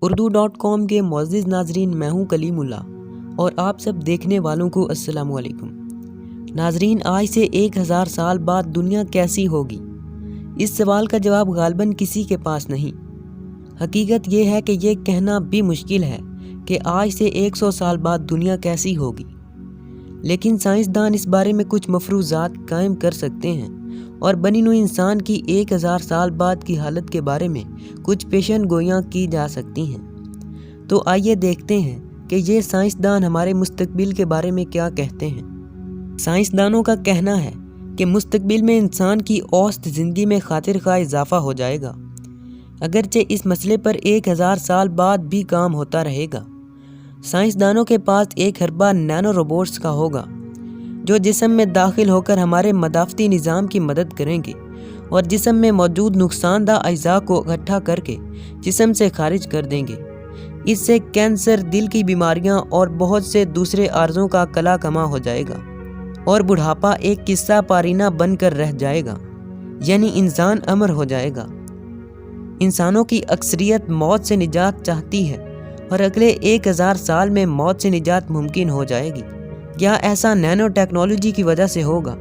urdu.com کے معزز ناظرین، میں ہوں کلیم اللہ اور آپ سب دیکھنے والوں کو السلام علیکم۔ ناظرین، آج سے 1000 سال بعد دنیا کیسی ہوگی؟ اس سوال کا جواب غالباً کسی کے پاس نہیں۔ حقیقت یہ ہے کہ یہ کہنا بھی مشکل ہے کہ آج سے 100 سال بعد دنیا کیسی ہوگی، لیکن سائنسدان اس بارے میں کچھ مفروضات قائم کر سکتے ہیں اور بنی نوع انسان کی 1000 سال بعد کی حالت کے بارے میں کچھ پیشن گوئیاں کی جا سکتی ہیں۔ تو آئیے دیکھتے ہیں کہ یہ سائنسدان ہمارے مستقبل کے بارے میں کیا کہتے ہیں۔ سائنسدانوں کا کہنا ہے کہ مستقبل میں انسان کی اوسط زندگی میں خاطر خواہ اضافہ ہو جائے گا، اگرچہ اس مسئلے پر 1000 سال بعد بھی کام ہوتا رہے گا۔ سائنسدانوں کے پاس 1 ارب نینو روبوٹس کا ہوگا جو جسم میں داخل ہو کر ہمارے مدافعتی نظام کی مدد کریں گے اور جسم میں موجود نقصان دہ اجزاء کو اکٹھا کر کے جسم سے خارج کر دیں گے۔ اس سے کینسر، دل کی بیماریاں اور بہت سے دوسرے عارضوں کا کلا کما ہو جائے گا اور بڑھاپا ایک قصہ پارینہ بن کر رہ جائے گا، یعنی انسان امر ہو جائے گا۔ انسانوں کی اکثریت موت سے نجات چاہتی ہے اور اگلے 1000 سال میں موت سے نجات ممکن ہو جائے گی۔ کیا ایسا نینو ٹیکنالوجی کی وجہ سے ہوگا،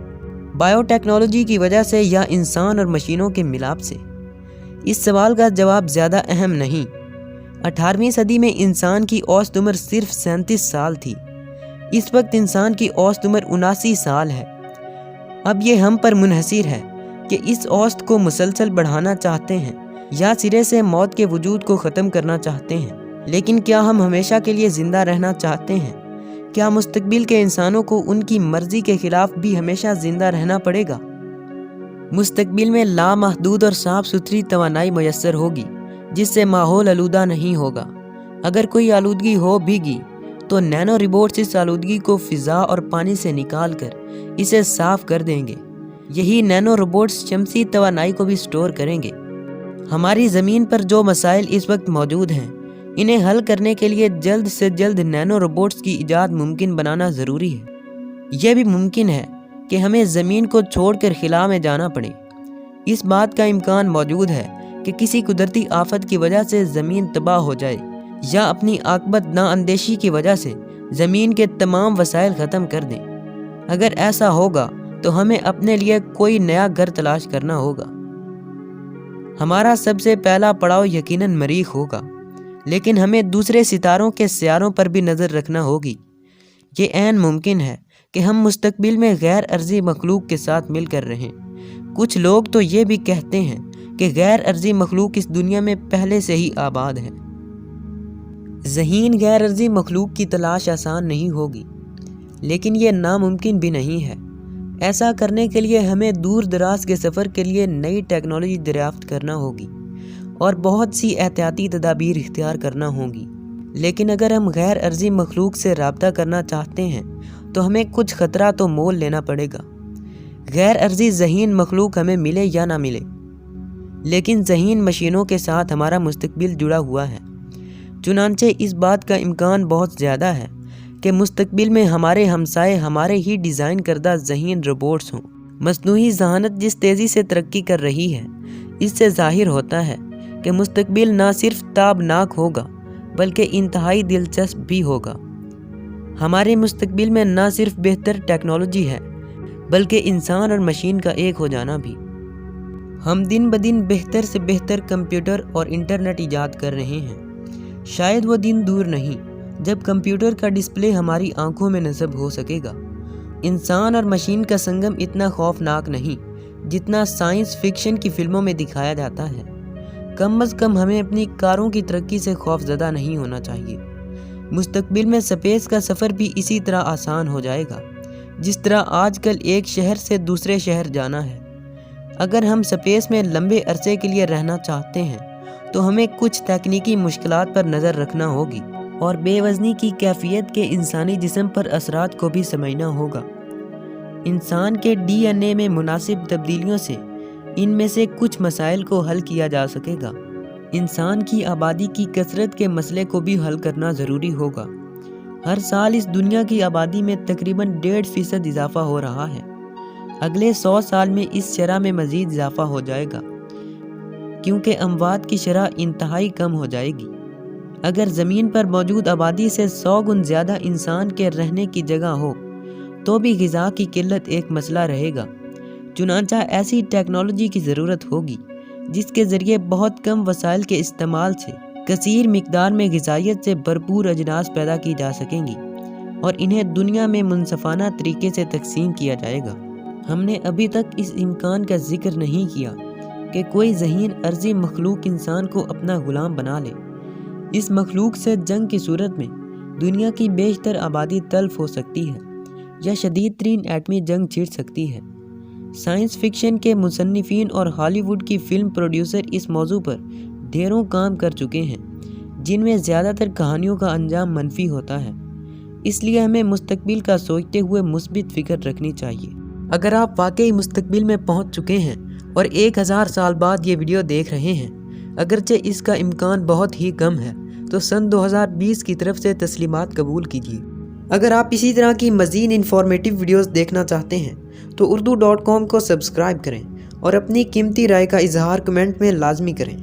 بائیو ٹیکنالوجی کی وجہ سے، یا انسان اور مشینوں کے ملاپ سے؟ اس سوال کا جواب زیادہ اہم نہیں۔ 18ویں صدی میں انسان کی اوسط عمر صرف 37 سال تھی۔ اس وقت انسان کی اوسط عمر 79 سال ہے۔ اب یہ ہم پر منحصر ہے کہ اس اوسط کو مسلسل بڑھانا چاہتے ہیں یا سرے سے موت کے وجود کو ختم کرنا چاہتے ہیں۔ لیکن کیا ہم ہمیشہ کے لیے زندہ رہنا چاہتے ہیں؟ کیا مستقبل کے انسانوں کو ان کی مرضی کے خلاف بھی ہمیشہ زندہ رہنا پڑے گا؟ مستقبل میں لامحدود اور صاف ستھری توانائی میسر ہوگی جس سے ماحول آلودہ نہیں ہوگا۔ اگر کوئی آلودگی ہو بھی گی تو نینو روبوٹس اس آلودگی کو فضا اور پانی سے نکال کر اسے صاف کر دیں گے۔ یہی نینو روبوٹس شمسی توانائی کو بھی سٹور کریں گے۔ ہماری زمین پر جو مسائل اس وقت موجود ہیں، انہیں حل کرنے کے لیے جلد سے جلد نینو روبوٹس کی ایجاد ممکن بنانا ضروری ہے۔ یہ بھی ممکن ہے کہ ہمیں زمین کو چھوڑ کر خلا میں جانا پڑے۔ اس بات کا امکان موجود ہے کہ کسی قدرتی آفت کی وجہ سے زمین تباہ ہو جائے یا اپنی عاقبت نااندیشی کی وجہ سے زمین کے تمام وسائل ختم کر دیں۔ اگر ایسا ہوگا تو ہمیں اپنے لیے کوئی نیا گھر تلاش کرنا ہوگا۔ ہمارا سب سے پہلا پڑاؤ یقیناً مریخ ہوگا، لیکن ہمیں دوسرے ستاروں کے سیاروں پر بھی نظر رکھنا ہوگی۔ یہ عین ممکن ہے کہ ہم مستقبل میں غیر ارضی مخلوق کے ساتھ مل کر رہیں۔ کچھ لوگ تو یہ بھی کہتے ہیں کہ غیر ارضی مخلوق اس دنیا میں پہلے سے ہی آباد ہے۔ ذہین غیر ارضی مخلوق کی تلاش آسان نہیں ہوگی، لیکن یہ ناممکن بھی نہیں ہے۔ ایسا کرنے کے لیے ہمیں دور دراز کے سفر کے لیے نئی ٹیکنالوجی دریافت کرنا ہوگی اور بہت سی احتیاطی تدابیر اختیار کرنا ہوں گی۔ لیکن اگر ہم غیر ارضی مخلوق سے رابطہ کرنا چاہتے ہیں تو ہمیں کچھ خطرہ تو مول لینا پڑے گا۔ غیر ارضی ذہین مخلوق ہمیں ملے یا نہ ملے، لیکن ذہین مشینوں کے ساتھ ہمارا مستقبل جڑا ہوا ہے۔ چنانچہ اس بات کا امکان بہت زیادہ ہے کہ مستقبل میں ہمارے ہمسائے ہمارے ہی ڈیزائن کردہ ذہین روبوٹس ہوں۔ مصنوعی ذہانت جس تیزی سے ترقی کر رہی ہے، اس سے ظاہر ہوتا ہے کہ مستقبل نہ صرف تابناک ہوگا بلکہ انتہائی دلچسپ بھی ہوگا۔ ہمارے مستقبل میں نہ صرف بہتر ٹیکنالوجی ہے بلکہ انسان اور مشین کا ایک ہو جانا بھی۔ ہم دن بدن بہتر سے بہتر کمپیوٹر اور انٹرنیٹ ایجاد کر رہے ہیں۔ شاید وہ دن دور نہیں جب کمپیوٹر کا ڈسپلے ہماری آنکھوں میں نصب ہو سکے گا۔ انسان اور مشین کا سنگم اتنا خوفناک نہیں جتنا سائنس فکشن کی فلموں میں دکھایا جاتا ہے۔ کم از کم ہمیں اپنی کاروں کی ترقی سے خوفزدہ نہیں ہونا چاہیے۔ مستقبل میں سپیس کا سفر بھی اسی طرح آسان ہو جائے گا جس طرح آج کل ایک شہر سے دوسرے شہر جانا ہے۔ اگر ہم سپیس میں لمبے عرصے کے لیے رہنا چاہتے ہیں تو ہمیں کچھ تکنیکی مشکلات پر نظر رکھنا ہوگی اور بے وزنی کی کیفیت کے انسانی جسم پر اثرات کو بھی سمجھنا ہوگا۔ انسان کے ڈی این اے میں مناسب تبدیلیوں سے ان میں سے کچھ مسائل کو حل کیا جا سکے گا۔ انسان کی آبادی کی کثرت کے مسئلے کو بھی حل کرنا ضروری ہوگا۔ ہر سال اس دنیا کی آبادی میں تقریباً 1.5% اضافہ ہو رہا ہے۔ اگلے 100 سال میں اس شرح میں مزید اضافہ ہو جائے گا کیونکہ اموات کی شرح انتہائی کم ہو جائے گی۔ اگر زمین پر موجود آبادی سے 100 گن زیادہ انسان کے رہنے کی جگہ ہو تو بھی غذا کی قلت ایک مسئلہ رہے گا۔ چنانچہ ایسی ٹیکنالوجی کی ضرورت ہوگی جس کے ذریعے بہت کم وسائل کے استعمال سے کثیر مقدار میں غذائیت سے بھرپور اجناس پیدا کی جا سکیں گی اور انہیں دنیا میں منصفانہ طریقے سے تقسیم کیا جائے گا۔ ہم نے ابھی تک اس امکان کا ذکر نہیں کیا کہ کوئی ذہین ارضی مخلوق انسان کو اپنا غلام بنا لے۔ اس مخلوق سے جنگ کی صورت میں دنیا کی بیشتر آبادی تلف ہو سکتی ہے یا شدید ترین ایٹمی جنگ چھڑ سکتی ہے۔ سائنس فکشن کے مصنفین اور ہالی ووڈ کی فلم پروڈیوسر اس موضوع پر ڈھیروں کام کر چکے ہیں جن میں زیادہ تر کہانیوں کا انجام منفی ہوتا ہے۔ اس لیے ہمیں مستقبل کا سوچتے ہوئے مثبت فکر رکھنی چاہیے۔ اگر آپ واقعی مستقبل میں پہنچ چکے ہیں اور 1000 سال بعد یہ ویڈیو دیکھ رہے ہیں، اگرچہ اس کا امکان بہت ہی کم ہے، تو سن 2020 کی طرف سے تسلیمات قبول کیجیے۔ اگر آپ اسی طرح کی مزید انفارمیٹیو ویڈیوز دیکھنا چاہتے ہیں تو urdu.com کو سبسکرائب کریں اور اپنی قیمتی رائے کا اظہار کمنٹ میں لازمی کریں۔